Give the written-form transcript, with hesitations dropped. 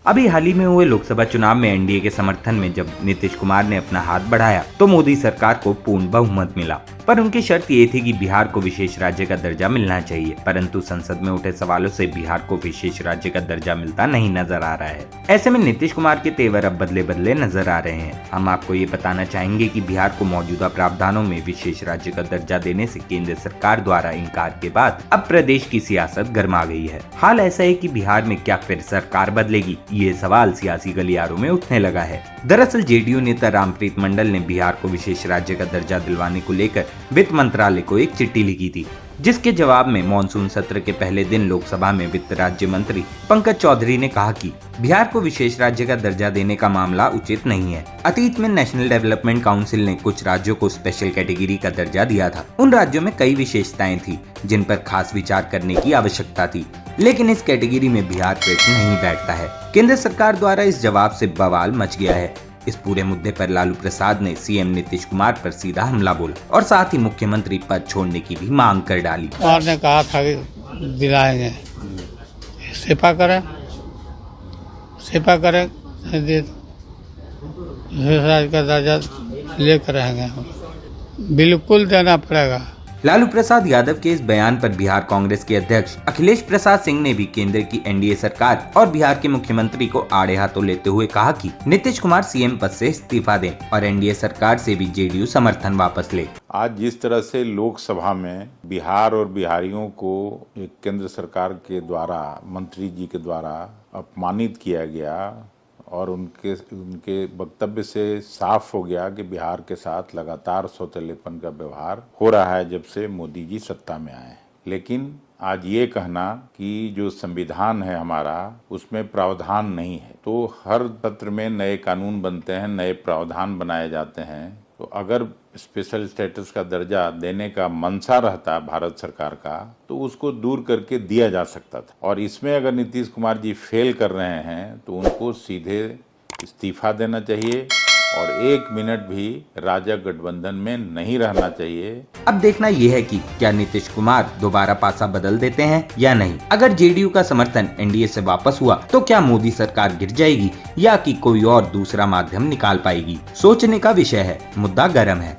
अभी हाल ही में हुए लोकसभा चुनाव में एनडीए के समर्थन में जब नीतीश कुमार ने अपना हाथ बढ़ाया तो मोदी सरकार को पूर्ण बहुमत मिला, पर उनकी शर्त ये थी कि बिहार को विशेष राज्य का दर्जा मिलना चाहिए। परंतु संसद में उठे सवालों से बिहार को विशेष राज्य का दर्जा मिलता नहीं नजर आ रहा है। ऐसे में नीतीश कुमार के तेवर अब बदले बदले नजर आ रहे हैं। हम आपको ये बताना चाहेंगे कि बिहार को मौजूदा प्रावधानों में विशेष राज्य का दर्जा देने से केंद्र सरकार द्वारा इनकार के बाद अब प्रदेश की सियासत गर्मा गई है। हाल ऐसा है कि बिहार में क्या फिर सरकार बदलेगी, ये सवाल सियासी गलियारों में उठने लगा है। दरअसल जेडीयू नेता रामप्रीत मंडल ने बिहार को विशेष राज्य का दर्जा दिलवाने को लेकर वित्त मंत्रालय को एक चिट्ठी लिखी थी, जिसके जवाब में मानसून सत्र के पहले दिन लोकसभा में वित्त राज्य मंत्री पंकज चौधरी ने कहा कि बिहार को विशेष राज्य का दर्जा देने का मामला उचित नहीं है। अतीत में नेशनल डेवलपमेंट काउंसिल ने कुछ राज्यों को स्पेशल कैटेगरी का दर्जा दिया था। उन राज्यों में कई विशेषताएं थी जिन पर खास विचार करने की आवश्यकता थी, लेकिन इस कैटेगरी में बिहार फिट नहीं बैठता है। केंद्र सरकार द्वारा इस जवाब से बवाल मच गया है। इस पूरे मुद्दे पर लालू प्रसाद ने सीएम नीतीश कुमार पर सीधा हमला बोला और साथ ही मुख्यमंत्री पद छोड़ने की भी मांग कर डाली। कुमार ने कहा था कि दिलाएंगे, इस्तीफा करें दे राज्य का दर्जा लेकर रहेंगे हम, बिल्कुल देना पड़ेगा। लालू प्रसाद यादव के इस बयान पर बिहार कांग्रेस के अध्यक्ष अखिलेश प्रसाद सिंह ने भी केंद्र की एनडीए सरकार और बिहार के मुख्यमंत्री को आड़े हाथों लेते हुए कहा कि नीतीश कुमार सीएम पद से इस्तीफा दें और एनडीए सरकार से भी जेडीयू समर्थन वापस ले। आज जिस तरह से लोकसभा में बिहार और बिहारियों को एक केंद्र सरकार के द्वारा, मंत्री जी के द्वारा अपमानित किया गया और उनके वक्तव्य से साफ हो गया कि बिहार के साथ लगातार सौतेलेपन का व्यवहार हो रहा है जब से मोदी जी सत्ता में आए। लेकिन आज ये कहना कि जो संविधान है हमारा उसमें प्रावधान नहीं है, तो हर सत्र में नए कानून बनते हैं, नए प्रावधान बनाए जाते हैं। तो अगर स्पेशल स्टेटस का दर्जा देने का मंशा रहता भारत सरकार का तो उसको दूर करके दिया जा सकता था, और इसमें अगर नीतीश कुमार जी फेल कर रहे हैं तो उनको सीधे इस्तीफा देना चाहिए और 1 मिनट भी राजग गठबंधन में नहीं रहना चाहिए। अब देखना यह है कि क्या नीतीश कुमार दोबारा पासा बदल देते हैं या नहीं। अगर जेडीयू का समर्थन एनडीए से वापस हुआ तो क्या मोदी सरकार गिर जाएगी या कि कोई और दूसरा माध्यम निकाल पाएगी। सोचने का विषय है, मुद्दा गर्म है।